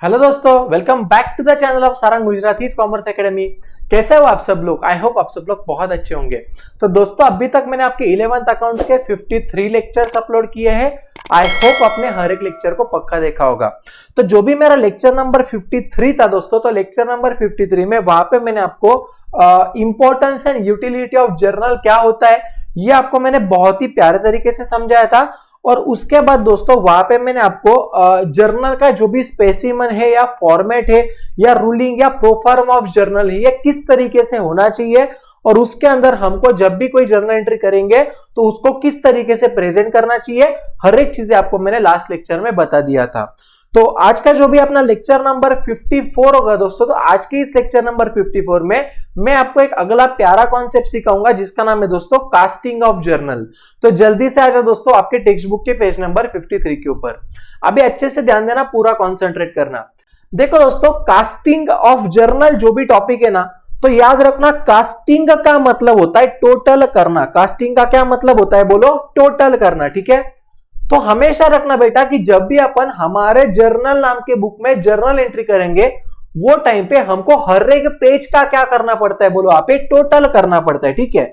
Hello दोस्तों, welcome back to the channel of Sarang Gujarati Commerce Academy. कैसे हो आप सब लोग? आई होप आप सब लोग बहुत अच्छे होंगे। तो दोस्तों, अभी तक मैंने आपके 11th अकाउंट्स के 53 लेक्चर्स अपलोड किए हैं। आई होप आपने हर एक लेक्चर को पक्का देखा होगा। तो जो भी मेरा लेक्चर नंबर 53 था दोस्तों, तो लेक्चर नंबर 53 में वहां पे मैंने आपको importance and utility of journal क्या होता है ये आपको मैंने बहुत ही प्यारे तरीके से समझाया था। और उसके बाद दोस्तों वहां पे मैंने आपको जर्नल का जो भी स्पेसिमन है या फॉर्मेट है या रूलिंग या प्रोफार्म ऑफ जर्नल है ये किस तरीके से होना चाहिए, और उसके अंदर हमको जब भी कोई जर्नल एंट्री करेंगे तो उसको किस तरीके से प्रेजेंट करना चाहिए, हर एक चीजें आपको मैंने लास्ट लेक्चर में बता दिया था। तो आज का जो भी अपना लेक्चर नंबर 54 होगा दोस्तों, तो आज के इस लेक्चर नंबर 54 में मैं आपको एक अगला प्यारा कॉन्सेप्ट सिखाऊंगा जिसका नाम है दोस्तों कास्टिंग ऑफ जर्नल। तो जल्दी से आ जाओ दोस्तों आपके टेक्स्ट बुक के पेज नंबर 53 के ऊपर। अभी अच्छे से ध्यान देना, पूरा कॉन्सेंट्रेट करना। देखो दोस्तों, कास्टिंग ऑफ जर्नल जो भी टॉपिक है ना, तो याद रखना कास्टिंग का मतलब होता है टोटल करना। कास्टिंग का क्या मतलब होता है बोलो? टोटल करना, ठीक है। तो हमेशा रखना बेटा कि जब भी अपन हमारे जर्नल नाम के बुक में जर्नल एंट्री करेंगे वो टाइम पे हमको हर एक पेज का क्या करना पड़ता है बोलो? आप टोटल करना पड़ता है, ठीक है।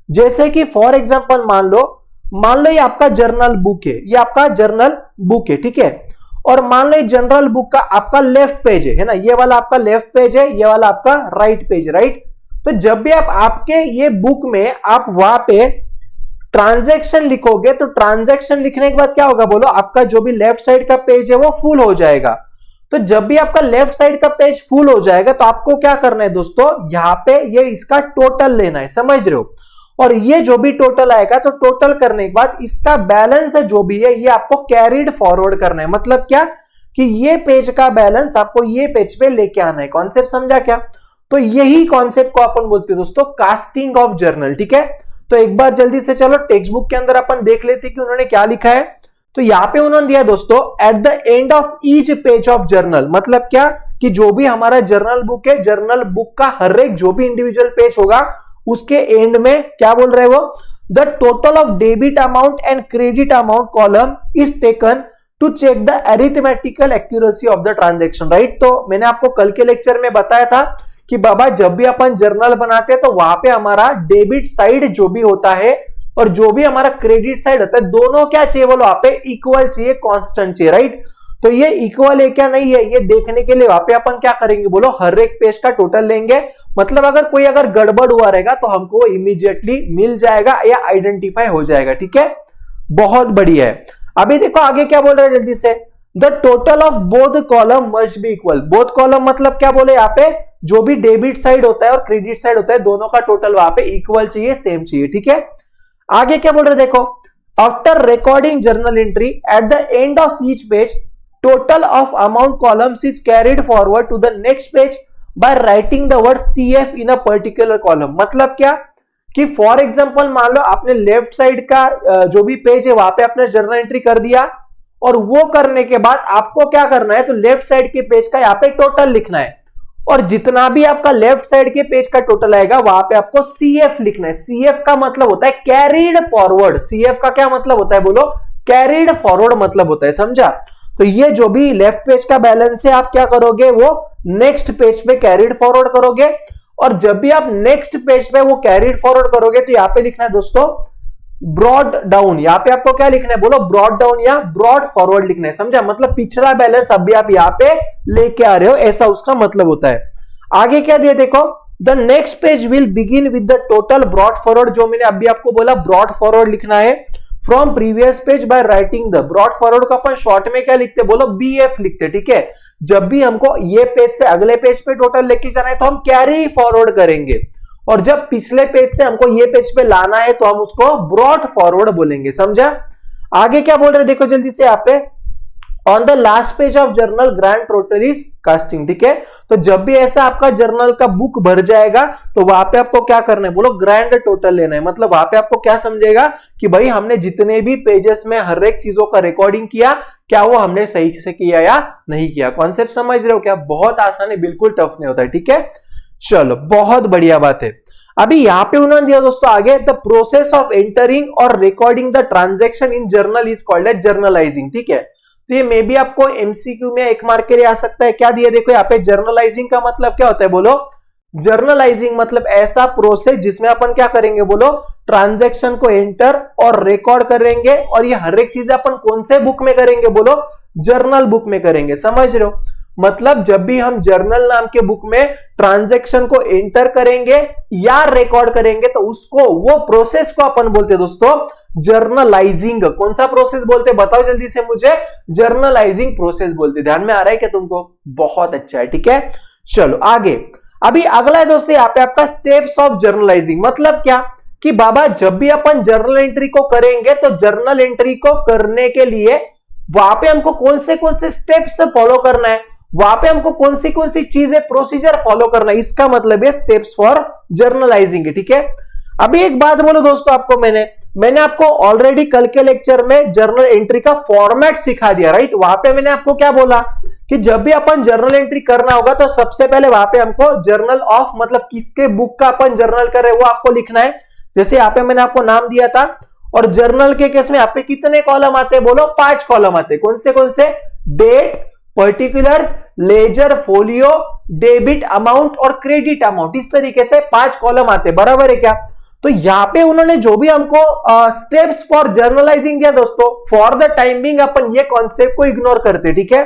जैसे कि फॉर एग्जांपल मान लो ये आपका जर्नल बुक है, ये आपका जर्नल बुक है, ठीक है। और मान लो जनरल बुक का आपका लेफ्ट पेज है ना, ये वाला आपका लेफ्ट पेज है, ये वाला आपका राइट पेज, राइट। तो जब भी आप आपके ये बुक में आप वहां पे ट्रांजैक्शन लिखोगे तो ट्रांजैक्शन लिखने के बाद क्या होगा बोलो? आपका जो भी लेफ्ट साइड का पेज है वो फुल हो जाएगा। तो जब भी आपका लेफ्ट साइड का पेज फुल हो जाएगा तो आपको क्या करना है दोस्तों? यहां पे ये इसका टोटल लेना है, समझ रहे हो। और ये जो भी टोटल आएगा तो टोटल करने के बाद इसका बैलेंस है जो भी है ये आपको कैरिड फॉरवर्ड करना है। मतलब क्या कि ये पेज का बैलेंस आपको ये पेज पे लेके आना है। कॉन्सेप्ट समझा क्या? तो यही कॉन्सेप्ट को अपन बोलते हैं दोस्तों कास्टिंग ऑफ जर्नल, ठीक है। तो एक बार जल्दी से चलो टेक्स्ट बुक के अंदर अपन देख लेते हैं कि उन्होंने क्या लिखा है। तो यहां पे उन्होंने दिया दोस्तों eight the end of each page of journal. मतलब क्या कि जो भी हमारा जर्नल बुक है, जर्नल बुक का हर एक जो भी इंडिविजुअल पेज होगा उसके एंड में क्या बोल रहे हैं वो? The total of debit amount and credit amount column is taken to check the arithmetical accuracy of the transaction, right. तो मैंने आपको कल के लेक्चर में बताया था कि बाबा जब भी अपन जर्नल बनाते हैं तो वहां पे हमारा डेबिट साइड जो भी होता है और जो भी हमारा क्रेडिट साइड होता है दोनों क्या चाहिए बोलो? वहां पे इक्वल चाहिए, कांस्टेंट चाहिए, राइट। तो ये इक्वल है क्या नहीं है ये देखने के लिए वहां पे अपन क्या करेंगे बोलो? हर एक पेज का टोटल लेंगे। मतलब अगर गड़बड़ हुआ रहेगा तो हमको इमीडिएटली मिल जाएगा या आइडेंटिफाई हो जाएगा, ठीक है। बहुत बढ़िया है। अभी देखो आगे क्या बोल रहे हैं जल्दी से। The total of both column must be equal. Both column मतलब क्या बोले? यहाँ पे जो भी डेबिट साइड होता है और क्रेडिट साइड होता है दोनों का टोटल वहां पे इक्वल चाहिए, सेम चाहिए, ठीक है। आगे क्या बोल रहे देखो, after recording journal entry at the end of each page total of amount columns is carried forward to the next page by writing the word CF in a particular column. मतलब क्या कि फॉर एग्जांपल मान लो आपने left side का जो भी page है वहां पे आपने जर्नल एंट्री कर दिया, और वो करने के बाद आपको क्या करना है? तो लेफ्ट साइड के पेज का यहाँ पे टोटल लिखना है, और जितना भी आपका लेफ्ट साइड के पेज का टोटल आएगा वहां पे आपको CF लिखना है। CF का मतलब होता है कैरिड फॉरवर्ड। CF का क्या मतलब होता है बोलो? कैरिड फॉरवर्ड मतलब होता है, समझा। तो ये जो भी लेफ्ट पेज का बैलेंस है आप क्या करोगे? वो नेक्स्ट पेज पे कैरिड फॉरवर्ड करोगे। और जब भी आप नेक्स्ट पेज पे वो कैरिड फॉरवर्ड करोगे तो यहाँ पे लिखना है दोस्तों ब्रॉड डाउन। यहाँ पे आपको क्या लिखना है बोलो? ब्रॉड डाउन या ब्रॉड फॉरवर्ड लिखना है, समझा। मतलब पिछला बैलेंस अभी आप यहाँ पे लेके आ रहे हो, ऐसा उसका मतलब होता है। आगे क्या दिया देखो, the next page will begin with the total brought forward. जो मैंने अभी आपको बोला ब्रॉड फॉरवर्ड लिखना है from previous page by writing the brought forward को अपन शॉर्ट में क्या लिखते बोलो? BF लिखते, ठीक है। जब भी हमको ये पेज से अगले पेज पे टोटल लेके जाना है तो हम कैरी फॉरवर्ड करेंगे, और जब पिछले पेज से हमको ये पेज पे लाना है तो हम उसको ब्रॉड फॉरवर्ड बोलेंगे, समझा। आगे क्या बोल रहे देखो जल्दी से यहाँ पे, on the last page of journal grand total is casting, ठीक है। तो जब भी ऐसा आपका जर्नल का बुक भर जाएगा तो वहां पे आपको क्या करना है बोलो? ग्रैंड टोटल लेना है। मतलब वहां पे आपको क्या समझेगा कि भाई हमने जितने भी पेजेस में हर एक चीजों का रिकॉर्डिंग किया, क्या वो हमने सही से किया या नहीं किया। कॉन्सेप्ट समझ रहे हो क्या? बहुत आसान है, बिल्कुल टफ नहीं होता है, ठीक है। चलो बहुत बढ़िया बात है। अभी यहां पे उन्होंने दिया दोस्तों आगे, द प्रोसेस ऑफ एंटरिंग और recording the transaction in journal is called as journalising, ठीक है। तो ये मे भी आपको एमसीक्यू में 1 मार्क के लिए आ सकता है। क्या दिया देखो यहाँ पे, जर्नलाइजिंग का मतलब क्या होता है बोलो, जर्नलाइजिंग मतलब ऐसा प्रोसेस जिसमें अपन क्या करेंगे बोलो, ट्रांजैक्शन को एंटर और रिकॉर्ड करेंगे, और ये हर एक चीज अपन कौन से बुक में करेंगे बोलो, जर्नल बुक में करेंगे। समझ रहे हो, मतलब जब भी हम जर्नल नाम के बुक में ट्रांजैक्शन को एंटर करेंगे या रिकॉर्ड करेंगे तो उसको, वो प्रोसेस को अपन बोलते हैं दोस्तों जर्नलाइजिंग। कौन सा प्रोसेस बोलते हैं बताओ जल्दी से मुझे, जर्नलाइजिंग प्रोसेस बोलते हैं। ध्यान में आ रहा है क्या तुमको, बहुत अच्छा है, ठीक है। चलो आगे, अभी अगला है दोस्तों यहाँ पे आपका स्टेप्स ऑफ जर्नलाइजिंग। मतलब क्या कि बाबा जब भी अपन जर्नल एंट्री को करेंगे तो जर्नल एंट्री को करने के लिए वहां पे हमको कौन से स्टेप्स फॉलो करना है, वहां पे हमको कौन सी चीजें प्रोसीजर फॉलो करना है, इसका मतलब है स्टेप्स फॉर जर्नलाइजिंग, ठीक है। अभी एक बात बोलो दोस्तों आपको, मैंने आपको ऑलरेडी कल के लेक्चर में जर्नल एंट्री का फॉर्मेट सिखा दिया, राइट। वहां पे मैंने आपको क्या बोला कि जब भी अपन जर्नल एंट्री करना होगा तो सबसे पहले वहां पे हमको जर्नल ऑफ, मतलब किसके बुक का अपन जर्नल कर रहे हैं वो आपको लिखना है। जैसे यहाँ पे मैंने आपको नाम दिया था, और जर्नल के केस में यहाँ पे कितने कॉलम आते हैं बोलो, 5 कॉलम आते हैं। कौन से, date, particulars, ledger, folio, debit amount और क्रेडिट अमाउंट, इस तरीके से 5 कॉलम आते हैं, बराबर है क्या। तो यहाँ पे उन्होंने जो भी हमको स्टेप्स फॉर जर्नलाइजिंग दिया दोस्तों, फॉर द टाइम बिंग अपन ये कॉन्सेप्ट को इग्नोर करते, ठीक है,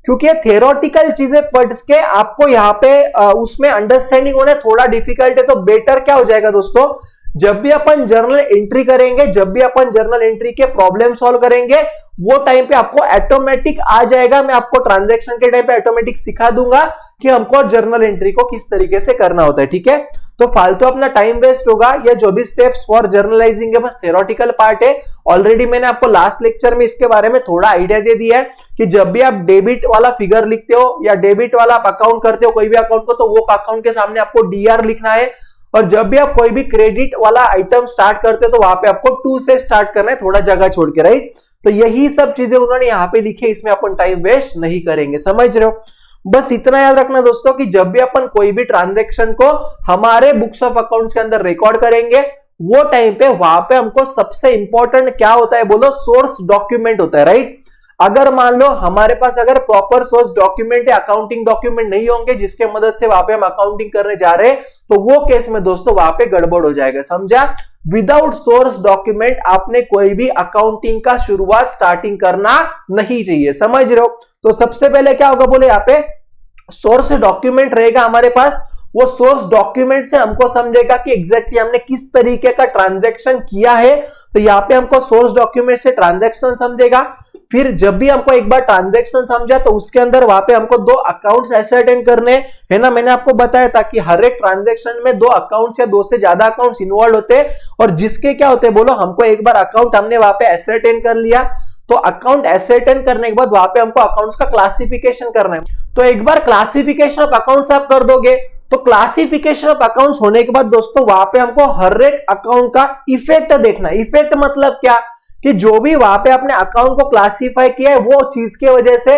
क्योंकि ये थियोरेटिकल चीजें पढ़ के आपको यहाँ पे उसमें अंडरस्टैंडिंग होना थोड़ा डिफिकल्ट है। तो बेटर क्या हो जाएगा दोस्तों, जब भी अपन जर्नल एंट्री करेंगे, जब भी अपन जर्नल एंट्री के प्रॉब्लम सॉल्व करेंगे, वो टाइम पे आपको ऑटोमेटिक आ जाएगा। मैं आपको ट्रांजैक्शन के टाइम पे ऑटोमेटिक सिखा दूंगा कि हमको जर्नल एंट्री को किस तरीके से करना होता है, ठीक है। तो फालतू अपना टाइम वेस्ट होगा। या जो भी स्टेप्स फॉर जर्नलाइजिंग है बस थ्योरेटिकल पार्ट है। ऑलरेडी मैंने आपको लास्ट लेक्चर में इसके बारे में थोड़ा आइडिया दे दिया है कि जब भी आप डेबिट वाला फिगर लिखते हो या डेबिट वाला आप अकाउंट करते हो कोई भी अकाउंट को, तो वो अकाउंट के सामने आपको डीआर लिखना है। और जब भी आप कोई भी क्रेडिट वाला आइटम स्टार्ट करते हो तो वहां पे आपको 2 से स्टार्ट करना है, थोड़ा जगह छोड़ के, राइट। तो यही सब चीजें उन्होंने यहाँ पे लिखी है, इसमें अपन टाइम वेस्ट नहीं करेंगे, समझ रहे हो। बस इतना याद रखना दोस्तों कि जब भी अपन कोई भी ट्रांजैक्शन को हमारे बुक्स ऑफ अकाउंट्स के अंदर रिकॉर्ड करेंगे, वो टाइम पे वहां पे हमको सबसे इंपॉर्टेंट क्या होता है बोलो, सोर्स डॉक्यूमेंट होता है, राइट। अगर मान लो हमारे पास अगर प्रॉपर सोर्स डॉक्यूमेंट या अकाउंटिंग डॉक्यूमेंट नहीं होंगे जिसके मदद से वहां पे हम अकाउंटिंग करने जा रहे हैं, तो वो केस में दोस्तों वहां पे गड़बड़ हो जाएगा, समझा। विदाउट सोर्स डॉक्यूमेंट आपने कोई भी अकाउंटिंग का शुरुआत स्टार्टिंग करना नहीं चाहिए, समझ रहे हो। तो सबसे पहले क्या होगा बोले, यहाँ पे सोर्स डॉक्यूमेंट रहेगा हमारे पास। वो सोर्स डॉक्यूमेंट से हमको समझेगा कि एग्जैक्टली हमने किस तरीके का ट्रांजैक्शन किया है। तो यहाँ पे हमको सोर्स डॉक्यूमेंट से ट्रांजैक्शन समझेगा। फिर जब भी हमको एक बार ट्रांजैक्शन समझा तो उसके अंदर वहां पे हमको 2 अकाउंट्स एसर्टेन करने है ना। मैंने आपको बताया था कि हर एक ट्रांजैक्शन में 2 अकाउंट्स या 2 से ज्यादा अकाउंट्स इन्वॉल्व होते हैं, और जिसके क्या होते हैं बोलो, हमको एक बार अकाउंट हमने वहां पे एसर्टेन कर लिया, तो अकाउंट एसर्टेन करने के बाद वहां पे हमको अकाउंट्स का क्लासिफिकेशन करना है। तो एक बार क्लासिफिकेशन ऑफ अकाउंट्स आप कर दोगे, तो क्लासिफिकेशन ऑफ अकाउंट्स होने के बाद दोस्तों वहां पे हमको हर एक अकाउंट का इफेक्ट देखना है। इफेक्ट मतलब क्या कि जो भी वहां पे आपने अकाउंट को क्लासिफाई किया है वो चीज की वजह से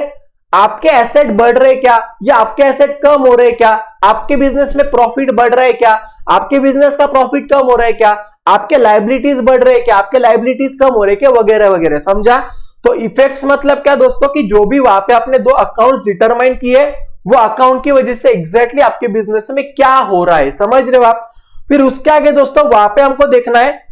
आपके एसेट बढ़ रहे क्या, या आपके एसेट कम हो रहे क्या, आपके बिजनेस में प्रॉफिट बढ़ रहा है क्या, आपके बिजनेस का प्रॉफिट कम हो रहा है क्या, आपके लायबिलिटीज बढ़ रहे क्या, आपके लायबिलिटीज कम हो रहे क्या, वगैरह वगैरह, समझा। तो इफेक्ट्स मतलब क्या दोस्तों कि जो भी वहां पे आपने 2 अकाउंट्स डिटरमाइन किए, वो अकाउंट की वजह से एग्जैक्टली आपके बिजनेस में क्या हो रहा है, समझ रहे हो आप। फिर उसके आगे दोस्तों वहां पे हमको देखना है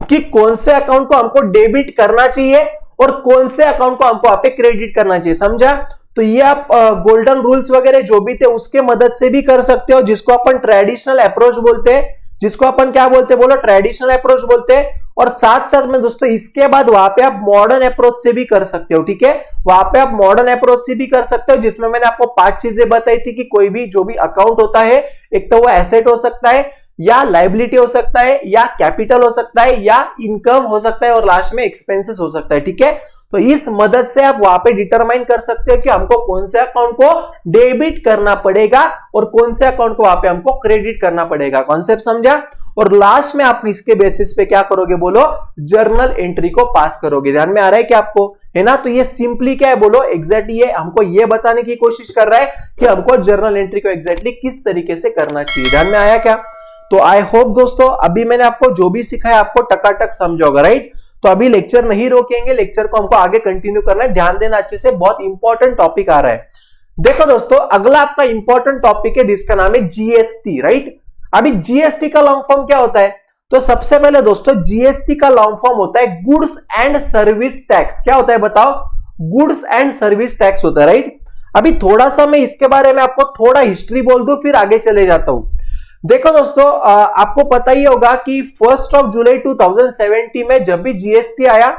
कि कौन से अकाउंट को हमको डेबिट करना चाहिए और कौन से अकाउंट को हमको वहां पे क्रेडिट करना चाहिए, समझा। तो ये आप गोल्डन रूल्स वगैरह जो भी थे उसके मदद से भी कर सकते हो, जिसको अपन ट्रेडिशनल अप्रोच बोलते हैं, जिसको अपन क्या बोलते हैं बोलो, ट्रेडिशनल अप्रोच बोलते हैं। और साथ साथ में दोस्तों इसके बाद वहां पे आप मॉडर्न अप्रोच से भी कर सकते हो, ठीक है। वहां पे आप मॉडर्न अप्रोच से भी कर सकते हो, जिसमें मैंने आपको 5 चीजें बताई थी कि कोई भी जो भी अकाउंट होता है, एक तो वो एसेट हो सकता है, या लायबिलिटी हो सकता है, या कैपिटल हो सकता है, या इनकम हो सकता है, और लास्ट में एक्सपेंसेस हो सकता है, ठीक है। तो इस मदद से आप वहां पे डिटरमाइन कर सकते हो कि हमको कौन से अकाउंट को डेबिट करना पड़ेगा और कौन से अकाउंट को वहां पे हमको क्रेडिट करना पड़ेगा। कॉन्सेप्ट समझा। और लास्ट में आप इसके बेसिस पे क्या करोगे बोलो, जर्नल एंट्री को पास करोगे। ध्यान में आ रहा है क्या आपको, है ना। तो ये सिंपली क्या है बोलो, एग्जैक्टली ये हमको ये बताने की कोशिश कर रहा है कि हमको जर्नल एंट्री को एग्जैक्टली किस तरीके से करना चाहिए। ध्यान में आया क्या। तो आई होप दोस्तों अभी मैंने आपको जो भी सिखाया आपको टकाटक समझा होगा, राइट। तो अभी लेक्चर नहीं रोकेंगे, लेक्चर को हमको आगे कंटिन्यू करना है, ध्यान देना अच्छे से, बहुत इंपॉर्टेंट टॉपिक आ रहा है। देखो दोस्तों, अगला आपका इंपॉर्टेंट टॉपिक है जिसका नाम है जीएसटी, राइट। अभी जीएसटी का लॉन्ग फॉर्म क्या होता है? तो सबसे पहले दोस्तों जीएसटी का लॉन्ग फॉर्म होता है गुड्स एंड सर्विस टैक्स। क्या होता है बताओ? गुड्स एंड सर्विस टैक्स होता है, राइट। अभी थोड़ा सा मैं इसके बारे में आपको थोड़ा हिस्ट्री बोल दूं, फिर आगे चले जाता हूं। देखो दोस्तों, आपको पता ही होगा कि 1 जुलाई 2017 में जब भी जीएसटी आया,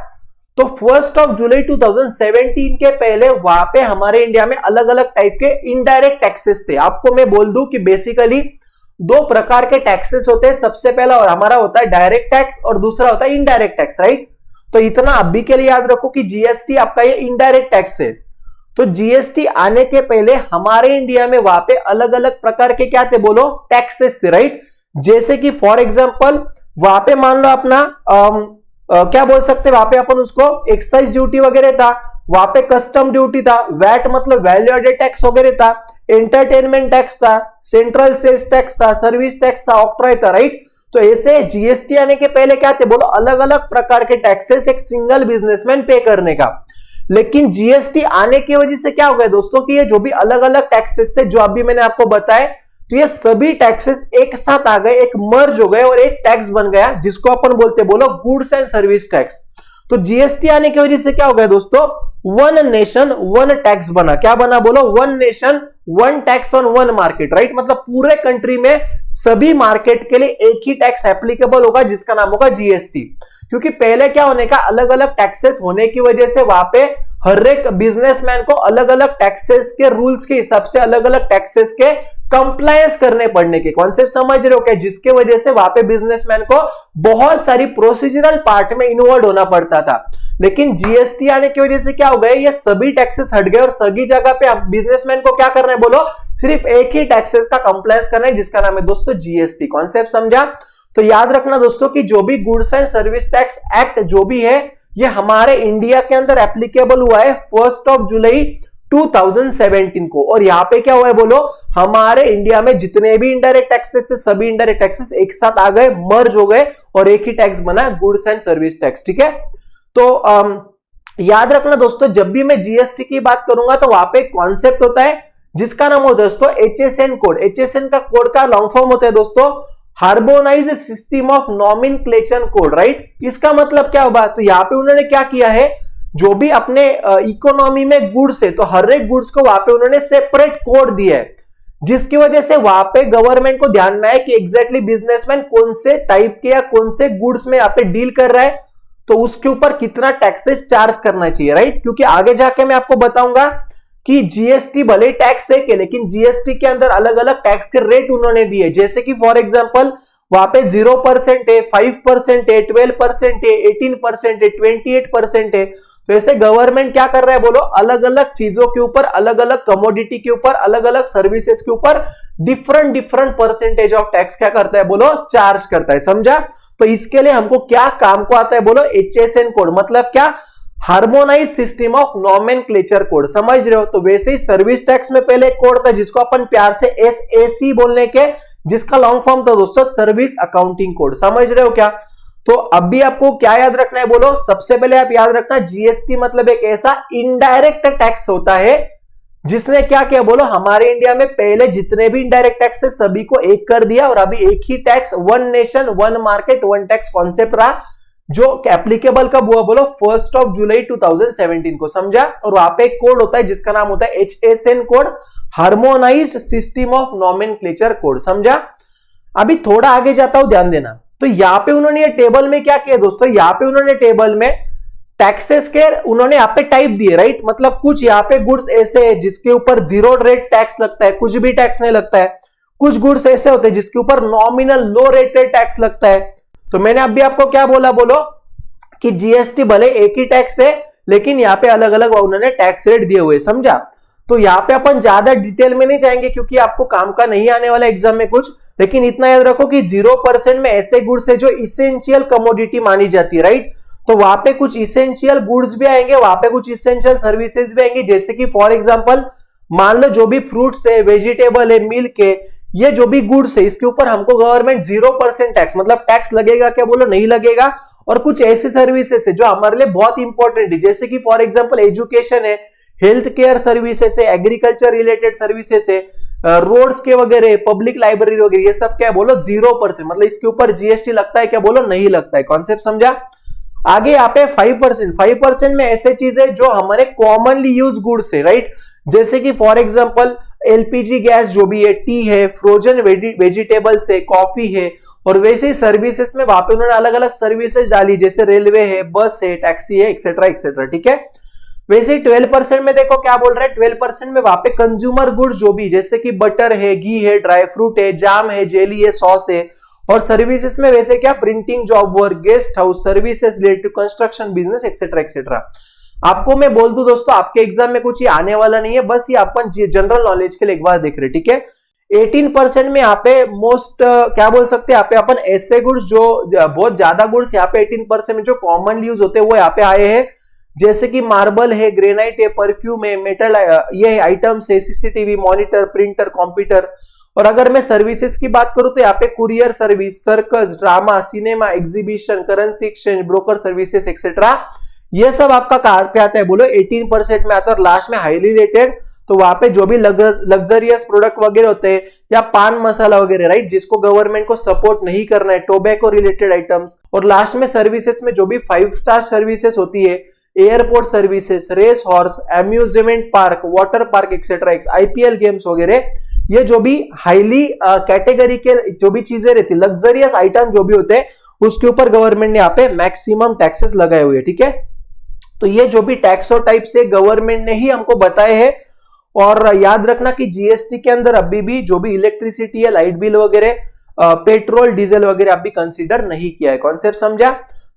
तो 1 जुलाई 2017 के पहले वहां पे हमारे इंडिया में अलग अलग टाइप के इनडायरेक्ट टैक्सेस थे। आपको मैं बोल दूं कि बेसिकली दो प्रकार के टैक्सेस होते हैं। सबसे पहला और हमारा होता है डायरेक्ट टैक्स और दूसरा होता है इनडायरेक्ट टैक्स, राइट। तो इतना अभी के लिए याद रखो कि जीएसटी आपका ये इनडायरेक्ट टैक्स है। तो जीएसटी आने के पहले हमारे इंडिया में वहां पे अलग अलग प्रकार के क्या थे बोलो? टैक्सेस थे, राइट। जैसे कि फॉर एग्जांपल वहां पे मान लो अपना क्या बोल सकते हैं, वहां पे अपन उसको एक्साइज ड्यूटी वगैरह था, वहां पे कस्टम ड्यूटी था, वैट मतलब वैल्यू एडेड टैक्स वगैरह था, एंटरटेनमेंट टैक्स था, सेंट्रल सेल्स टैक्स था, सर्विस टैक्स था, ऑक्ट्रॉय था, राइट। तो ऐसे जीएसटी आने के पहले क्या थे बोलो? अलग अलग प्रकार के टैक्सेस एक सिंगल बिजनेसमैन पे करने का। लेकिन जीएसटी आने की वजह से क्या हो गया दोस्तों कि ये जो भी अलग अलग टैक्सेस थे जो अभी मैंने आपको बताए, तो ये सभी टैक्सेस एक साथ आ गए, एक मर्ज हो गए और एक टैक्स बन गया जिसको अपन बोलते बोलो गुड्स एंड सर्विस टैक्स। तो जीएसटी आने की वजह से क्या हो गया दोस्तों? वन नेशन वन टैक्स बना। क्या बना बोलो? One nation one tax on one market, right. मतलब पूरे कंट्री में सभी मार्केट के लिए एक ही टैक्स एप्लीकेबल होगा जिसका नाम होगा जीएसटी। क्योंकि पहले क्या होने का, अलग अलग टैक्सेस होने की वजह से वहां पे हर एक बिजनेसमैन को अलग अलग टैक्सेस के रूल्स के हिसाब से अलग अलग टैक्सेस के कंप्लायंस करने पड़ने के कॉन्सेप्ट समझ रहे हो क्या? जिसके वजह से वहां पे बिजनेसमैन को बहुत सारी प्रोसीजरल पार्ट में इन्वॉल्व होना पड़ता था। लेकिन जीएसटी आने की वजह से क्या हो गया, ये सभी टैक्सेस हट गए और सभी जगह पे बिजनेसमैन को क्या करना है बोलो? सिर्फ एक ही टैक्सेस का कंप्लायंस करना है जिसका नाम है दोस्तों जीएसटी। कॉन्सेप्ट समझा? तो याद रखना दोस्तों कि जो भी goods and service tax act जो भी है, ये हमारे इंडिया के अंदर एप्लीकेबल हुआ है 1 जुलाई 2017 को। और यहां पे क्या हुआ है बोलो? हमारे इंडिया में जितने भी इनडायरेक्ट टैक्सेस है, सभी इनडायरेक्ट टैक्सेस एक साथ आ गए, मर्ज हो गए और एक ही टैक्स बना, गुड्स एंड सर्विस टैक्स। ठीक है, तो याद रखना दोस्तों, जब भी मैं जीएसटी की बात करूंगा तो वहां पे कॉन्सेप्ट होता है जिसका नाम होता है दोस्तों एचएसएन कोड। एचएसएन का कोड का लॉन्ग फॉर्म होता है दोस्तों harmonise system of nomenclature code, right. इसका मतलब क्या होगा? तो यहाँ पे उन्होंने क्या किया है, जो भी अपने इकोनॉमी में गुड्स है तो हर एक गुड्स को वहां पे उन्होंने सेपरेट कोड दिया है, जिसकी वजह से वहां पे गवर्नमेंट को ध्यान में है कि एग्जैक्टली बिजनेसमैन कौन से टाइप के या कौन से गुड्स में यहाँ पे डील कर रहा है, तो उसके ऊपर कितना टैक्सेस चार्ज करना चाहिए, राइट। क्योंकि आगे जाके मैं आपको बताऊंगा कि जीएसटी भले टैक्स है कि, लेकिन जीएसटी के अंदर अलग अलग टैक्स के रेट उन्होंने दिए। जैसे कि फॉर एग्जांपल वहां पे 0% है, 5% है, 12% है, 18% है, 28% है। तो ऐसे गवर्नमेंट क्या कर रहा है बोलो? अलग अलग चीजों के ऊपर, अलग अलग कमोडिटी के ऊपर, अलग अलग सर्विसेज के ऊपर डिफरेंट परसेंटेज ऑफ टैक्स क्या करता है बोलो? चार्ज करता है। समझा? तो इसके लिए हमको क्या काम को आता है बोलो? एचएसएन कोड मतलब क्या? Harmonise system of nomenclature code. समझ रहे हो? तो वैसे ही सर्विस टैक्स में पहले एक कोड था जिसको अपन प्यार से एसएसी बोलने के, जिसका लॉन्ग फॉर्म था दोस्तों सर्विस अकाउंटिंग कोड। समझ रहे हो क्या? तो अभी आपको क्या याद रखना है बोलो? सबसे पहले आप याद रखना जीएसटी मतलब एक ऐसा इनडायरेक्ट टैक्स होता है जिसने क्या किया बोलो? हमारे इंडिया में पहले जितने भी इनडायरेक्ट टैक्स है सभी को एक कर दिया और अभी एक ही tax, one nation one market one tax concept रहा, जो एप्लीकेबल कब हुआ बोलो? 1 जुलाई 2017 को। समझा? और वहां पे एक कोड होता है जिसका नाम होता है HSN code, harmonised system of nomenclature code. समझा? अभी थोड़ा आगे जाता हूं, ध्यान देना। तो यहां पे उन्होंने ये टेबल में क्या किया दोस्तों? यहां पे उन्होंने टेबल में टैक्सेस के उन्होंने यहाँ पे टाइप दिए, राइट। मतलब कुछ यहाँ पे गुड्स ऐसे है जिसके ऊपर 0 रेट टैक्स लगता है, कुछ भी टैक्स नहीं लगता है। कुछ गुड्स ऐसे होते हैं जिसके ऊपर नॉमिनल लो रेटेड टैक्स लगता है। तो मैंने अभी आपको क्या बोला बोलो? कि जीएसटी भले एक ही टैक्स है लेकिन यहाँ पे अलग अलग उन्होंने टैक्स रेट दिए हुए। समझा? तो यहाँ पे अपन ज्यादा डिटेल में नहीं जाएंगे क्योंकि आपको काम का नहीं आने वाला एग्जाम में कुछ, लेकिन इतना याद रखो कि 0% में ऐसे गुड्स है जो इसेंशियल कमोडिटी मानी जाती है, राइट। तो वहां पे कुछ इसेंशियल गुड्स भी आएंगे, वहां पे कुछ इसेंशियल सर्विसेज भी आएंगे। जैसे कि फॉर एग्जांपल मान लो जो भी फ्रूट्स है, वेजिटेबल है, मिल्क है, ये जो भी गुड्स है इसके ऊपर हमको गवर्नमेंट 0% टैक्स मतलब टैक्स लगेगा क्या बोलो? नहीं लगेगा। और कुछ ऐसे सर्विसेज है जो हमारे लिए बहुत इंपॉर्टेंट है, जैसे कि फॉर एग्जांपल एजुकेशन है, हेल्थ केयर सर्विसेज है, एग्रीकल्चर रिलेटेड सर्विसेज है, रोड्स के वगैरह, पब्लिक लाइब्रेरी वगैरह, ये सब क्या है बोलो 0%, मतलब इसके ऊपर जीएसटी लगता है क्या बोलो, नहीं लगता है। कॉन्सेप्ट समझा। आगे यहाँ पे 5%, 5% में ऐसे चीजें जो हमारे कॉमनली यूज गुड्स है, राइट, जैसे कि फॉर एग्जांपल एलपीजी गैस जो भी है, टी है, फ्रोजन वेजिटेबल्स है, कॉफी है, और वैसे ही सर्विसेज में वहां पे उन्होंने अलग अलग सर्विसेज डाली, जैसे रेलवे है, बस है, टैक्सी है, एक्सेट्रा एक्सेट्रा, ठीक है। वैसे ही 12% में देखो क्या बोल रहा है, 12% में वहां पे कंज्यूमर गुड्स जो भी, जैसे कि बटर है, घी है, ड्राई फ्रूट है, जाम है, जेली है, सॉस है, और सर्विसेज में वैसे क्या printing job work, guest house services related construction business etcetera etcetera. आपको मैं बोल दूं दोस्तों, आपके एग्जाम में कुछ ये आने वाला नहीं है, बस ये अपन जनरल नॉलेज के लिए एक बार देख रहे, ठीक है। 18% में यहाँ पे मोस्ट क्या बोल सकते हैं, यहाँ पे अपन ऐसे गुड्स जो बहुत ज्यादा गुड्स यहाँ पे 18% में जो कॉमनली यूज होते हैं वो यहाँ पे आए हैं, जैसे कि मार्बल है, ग्रेनाइट है, परफ्यूम है, मेटल ये आइटम्स है, सीसीटीवी, मॉनिटर, प्रिंटर, कंप्यूटर। और अगर मैं सर्विसेज की बात करूं तो यहाँ पे courier service, circus, drama, cinema, exhibition, currency exchange, broker services etcetera, ये सब आपका कहां पे आता है बोलो 18% में आता है। और लास्ट में हाईली रेटेड, तो वहां पे जो भी लग्जरियस प्रोडक्ट वगैरह होते हैं या पान मसाला वगैरह, राइट, जिसको गवर्नमेंट को सपोर्ट नहीं करना है, टोबैको रिलेटेड आइटम्स। और लास्ट में सर्विसेज में जो भी 5 स्टार सर्विसेज होती है, airport services, race horse, amusement park, water park etcetera, IPL games वगैरह, ये जो भी हाईली कैटेगरी के जो भी चीजें रहती, लग्जरियस आइटम जो भी होते हैं, उसके ऊपर गवर्नमेंट ने यहाँ पे मैक्सिमम टैक्सेस लगाए हुए, ठीक है। तो ये जो भी टैक्स और टाइप से गवर्नमेंट ने ही हमको बताए हैं। और याद रखना कि जीएसटी के अंदर अभी भी जो भी इलेक्ट्रिसिटी है, लाइट बिल वगैरह, पेट्रोल डीजल वगैरह अभी कंसीडर नहीं किया है। कॉन्सेप्ट समझा।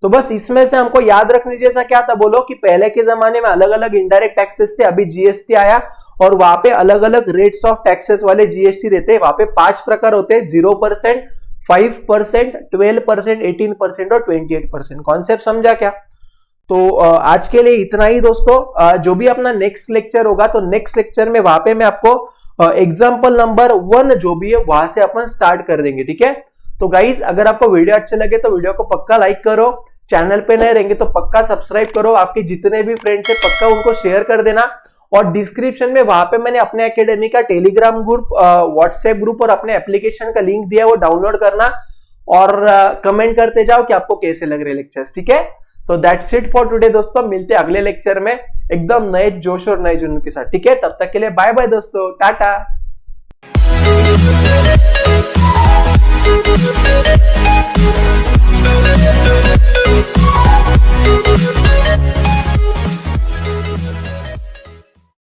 तो बस इसमें से हमको याद रखने जैसा क्या था बोलो, कि पहले के जमाने में अलग अलग इनडायरेक्ट टैक्सेस थे, अभी जीएसटी आया और वहां पे अलग अलग रेट्स ऑफ टैक्सेस वाले जीएसटी रहते हैं। वहां पे 5 प्रकार होते हैं, 0%, 5%, 12%, 18% और 28%। कॉन्सेप्ट समझा क्या। तो आज के लिए इतना ही दोस्तों। जो भी अपना नेक्स्ट लेक्चर होगा, तो नेक्स्ट लेक्चर में वहां पे मैं आपको एग्जाम्पल नंबर 1 जो भी है वहां से अपन स्टार्ट कर देंगे, ठीक है। तो गाइज, अगर आपको वीडियो अच्छे लगे तो वीडियो को पक्का लाइक करो, चैनल पे नए रहेंगे तो पक्का सब्सक्राइब करो, आपके जितने भी फ्रेंड्स है पक्का उनको शेयर कर देना। और डिस्क्रिप्शन में वहां पे मैंने अपने एकेडमी का टेलीग्राम ग्रुप, व्हाट्सएप ग्रुप और अपने एप्लीकेशन का लिंक दिया है, वो डाउनलोड करना और कमेंट करते जाओ कि आपको कैसे लग रहे लेक्चर्स, ठीक है। तो दैट्स इट फॉर टुडे दोस्तों, मिलते हैं अगले लेक्चर में एकदम नए जोश और नए जुनून के साथ, ठीक है। तब तक के लिए बाय बाय दोस्तों, टाटा।